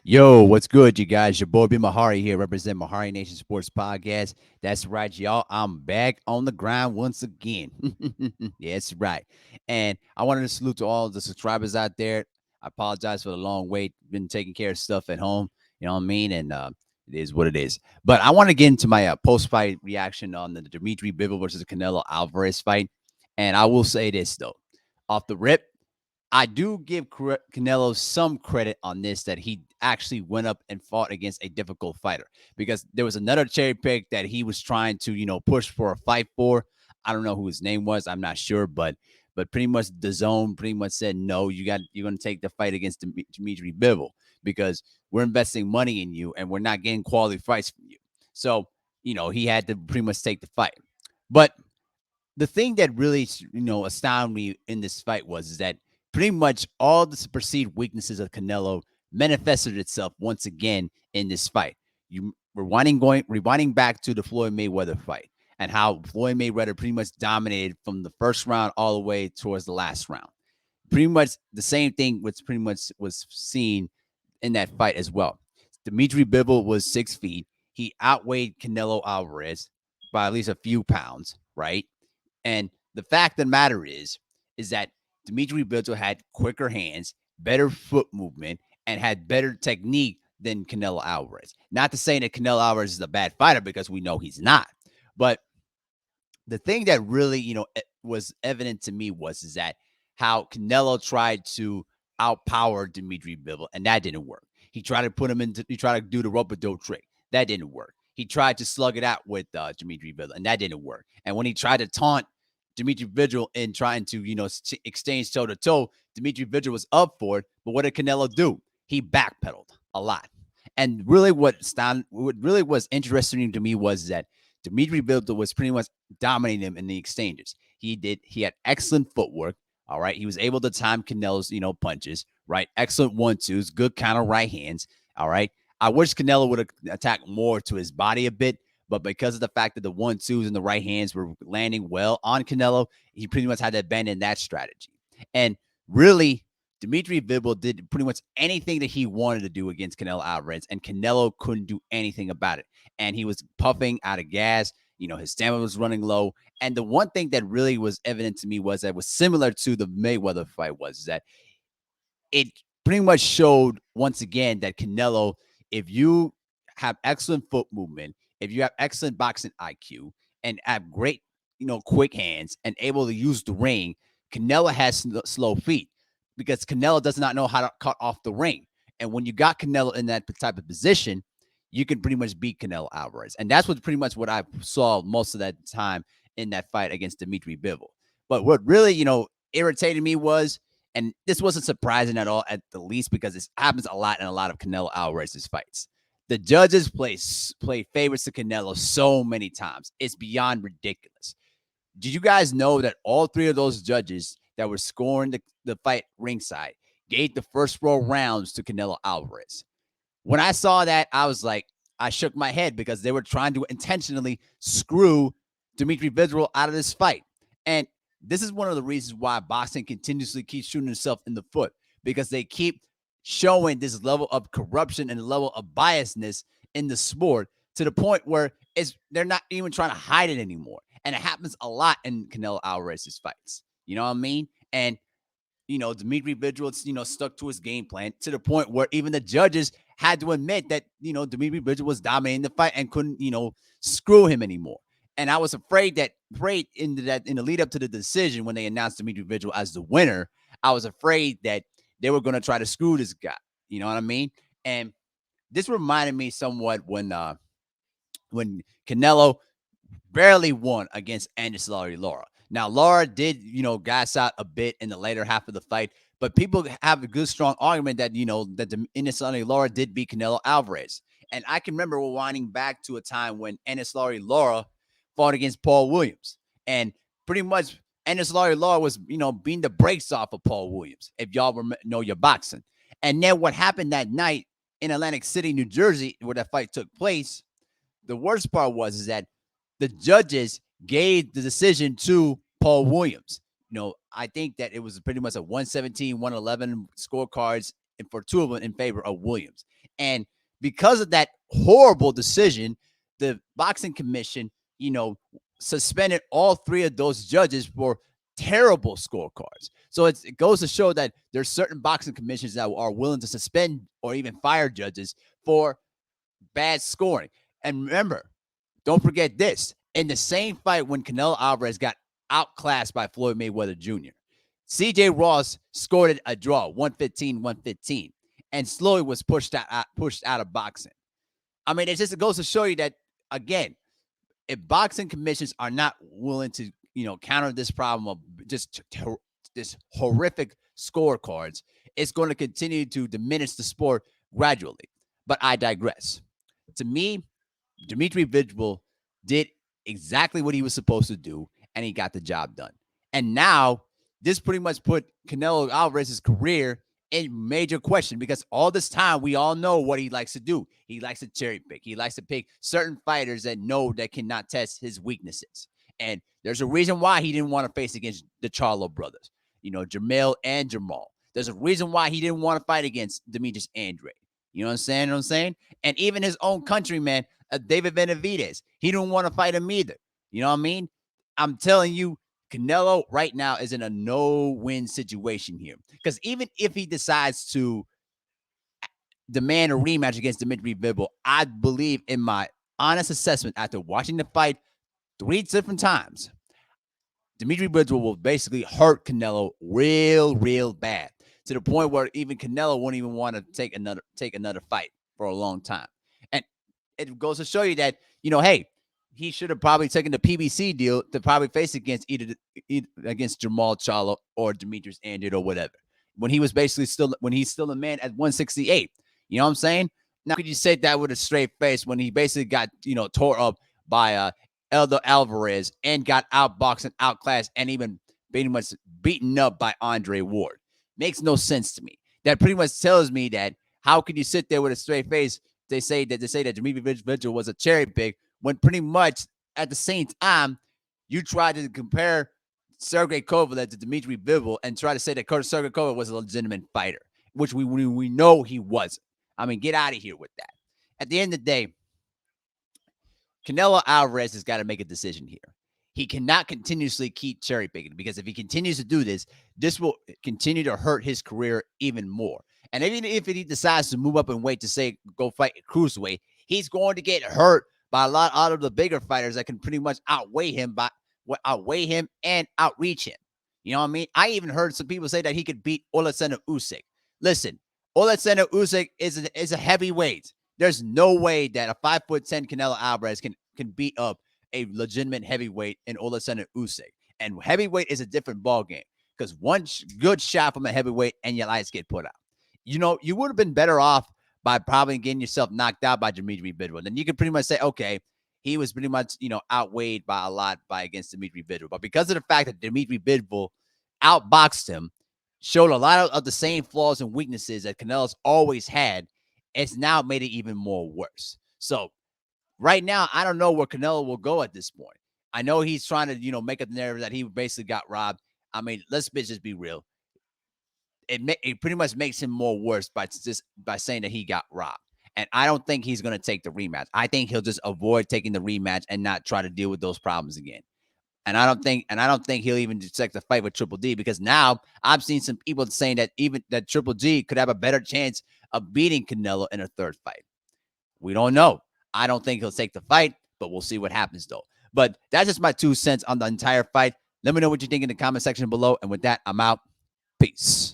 Yo, what's good, you guys? Your boy B Mahari here, represent Mahari Nation Sports Podcast. That's right, y'all. I'm back on the grind once again. Yeah, that's right. And I wanted to salute to all the subscribers out there. I apologize for the long wait. Been taking care of stuff at home. You know what I mean? And it is what it is. But I want to get into my post-fight reaction on the Dmitry Bivol versus the Canelo Alvarez fight. And I will say this though, off the rip, I do give Canelo some credit on this that he actually went up and fought against a difficult fighter because there was another cherry pick that he was trying to, push for a fight for. I don't know who his name was. I'm not sure, but pretty much the zone pretty much said no. You're going to take the fight against Dmitry Bivol because we're investing money in you and we're not getting quality fights from you. So he had to pretty much take the fight. But the thing that really astounded me in this fight was that pretty much all the perceived weaknesses of Canelo manifested itself once again in this fight. You rewinding back to the Floyd Mayweather fight and how Floyd Mayweather pretty much dominated from the first round all the way towards the last round. Pretty much the same thing was pretty much was seen in that fight as well. Dmitry Bivol was 6 feet. He outweighed Canelo Alvarez by at least a few pounds, right? And the fact of the matter is that Dmitry Bivol had quicker hands, better foot movement, and had better technique than Canelo Alvarez. Not to say that Canelo Alvarez is a bad fighter because we know he's not. But the thing that really, was evident to me was is that how Canelo tried to outpower Dmitry Bivol, and that didn't work. He tried to put him into, he tried to do the rope a dope trick. That didn't work. He tried to slug it out with Dmitry Bivol, and that didn't work. And when he tried to taunt Dmitry Bivol in trying to, exchange toe to toe, Dmitry Bivol was up for it. But what did Canelo do? He backpedaled a lot. And really, what really was interesting to me was that Dmitry Bivol was pretty much dominating him in the exchanges. He had excellent footwork. All right. He was able to time Canelo's, punches, right? Excellent 1-2s, good counter right hands. All right. I wish Canelo would have attacked more to his body a bit, but because of the fact that the 1-2s and the right hands were landing well on Canelo, he pretty much had to abandon that strategy. And really, Dmitry Bivol did pretty much anything that he wanted to do against Canelo Alvarez, and Canelo couldn't do anything about it. And he was puffing out of gas. His stamina was running low. And the one thing that really was evident to me was that was similar to the Mayweather fight was that it pretty much showed once again that Canelo, if you have excellent foot movement, if you have excellent boxing IQ, and have great, quick hands and able to use the ring, Canelo has slow feet because Canelo does not know how to cut off the ring. And when you got Canelo in that type of position, you can pretty much beat Canelo Alvarez. And that's what pretty much what I saw most of that time in that fight against Dmitry Bivol. But what really, irritated me was, and this wasn't surprising at all, at the least, because this happens a lot in a lot of Canelo Alvarez's fights. The judges play favorites to Canelo so many times. It's beyond ridiculous. Did you guys know that all three of those judges that were scoring the fight ringside gave the first 4 rounds to Canelo Alvarez? When I saw that, I was like, I shook my head because they were trying to intentionally screw Dmitry Bivol out of this fight. And this is one of the reasons why boxing continuously keeps shooting itself in the foot, because they keep showing this level of corruption and level of biasness in the sport to the point where they're not even trying to hide it anymore. And it happens a lot in Canelo Alvarez's fights. You know what I mean? And Dmitry Bivol, stuck to his game plan to the point where even the judges had to admit that, Dmitry Bivol was dominating the fight and couldn't, screw him anymore. And I was afraid in the lead up to the decision when they announced Dmitry Bivol as the winner, I was afraid that they were going to try to screw this guy. You know what I mean? And this reminded me somewhat when Canelo barely won against Anderson Lara. Now, Lara did, gas out a bit in the later half of the fight, but people have a good, strong argument that, that the Anderson Lara did beat Canelo Alvarez. And I can remember winding back to a time when Anderson Lara fought against Paul Williams. And pretty much Anderson Lara was, beating the brakes off of Paul Williams, if y'all know your boxing. And then what happened that night in Atlantic City, New Jersey, where that fight took place, the worst part was is that the judges gave the decision to Paul Williams. I think that it was pretty much a 117, 111 scorecards, and for two of them in favor of Williams. And because of that horrible decision, the boxing commission, suspended all three of those judges for terrible scorecards. So it goes to show that there's certain boxing commissions that are willing to suspend or even fire judges for bad scoring. And remember, don't forget this. In the same fight when Canelo Alvarez got outclassed by Floyd Mayweather Jr., CJ Ross scored a draw, 115-115, and slowly was pushed out of boxing. I mean, it goes to show you that, again, if boxing commissions are not willing to, counter this problem of just this horrific scorecards, it's going to continue to diminish the sport gradually. But I digress. To me, Dmitry Bivol did exactly what he was supposed to do, and he got the job done. And now, this pretty much put Canelo Alvarez's career in major question, because all this time we all know what he likes to do. He likes to cherry pick. He likes to pick certain fighters that cannot test his weaknesses. And there's a reason why he didn't want to face against the Charlo brothers, Jamel and Jamal. There's a reason why he didn't want to fight against Demetrius Andrade. You know what I'm saying? And even his own countryman, David Benavidez, he didn't want to fight him either. You know what I mean? I'm telling you, Canelo right now is in a no-win situation here. Because even if he decides to demand a rematch against Dmitry Bivol, I believe, in my honest assessment after watching the fight 3 different times, Dmitry Bivol will basically hurt Canelo real bad, to the point where even Canelo won't even want to take another fight for a long time. And it goes to show you that, hey, he should have probably taken the PBC deal to probably face against either against Jamal Charlo or Demetrius Andrade or whatever, when he's still a man at 168. You know what I'm saying? Now, could you say that with a straight face when he basically got, tore up by Elder Alvarez and got outboxed and outclassed and even pretty much beaten up by Andre Ward? Makes no sense to me. That pretty much tells me that how could you sit there with a straight face? They say that Dmitry Bivol was a cherry pick, when pretty much at the same time you try to compare Sergey Kovalev to Dmitry Bivol and try to say that Sergey Kovalev was a legitimate fighter, which we know he wasn't. I mean, get out of here with that. At the end of the day, Canelo Alvarez has got to make a decision here. He cannot continuously keep cherry picking, because if he continues to do this, this will continue to hurt his career even more. And even if he decides to move up in weight to say go fight cruiserweight, he's going to get hurt by a lot out of the bigger fighters that can pretty much outweigh him and outreach him. You know what I mean? I even heard some people say that he could beat Oleksandr Usyk. Listen, Oleksandr Usyk is a heavyweight. There's no way that a 5'10" Canelo Alvarez can beat up a legitimate heavyweight in Oleksandr Usyk. And heavyweight is a different ballgame, because one good shot from a heavyweight and your lights get put out. You would have been better off by probably getting yourself knocked out by Dmitry Bivol. Then you could pretty much say, okay, he was pretty much, outweighed by a lot against Dmitry Bivol. But because of the fact that Dmitry Bivol outboxed him, showed a lot of the same flaws and weaknesses that Canelo's always had, it's now made it even more worse. So right now, I don't know where Canelo will go at this point. I know he's trying to, make a narrative that he basically got robbed. I mean, let's just be real. It pretty much makes him more worse by saying that he got robbed. And I don't think he's going to take the rematch. I think he'll just avoid taking the rematch and not try to deal with those problems again. And I don't think he'll even take the fight with Triple D, because now I've seen some people saying that even that Triple G could have a better chance of beating Canelo in a third fight. We don't know. I don't think he'll take the fight, but we'll see what happens though. But that's just my 2 cents on the entire fight. Let me know what you think in the comment section below. And with that, I'm out. Peace.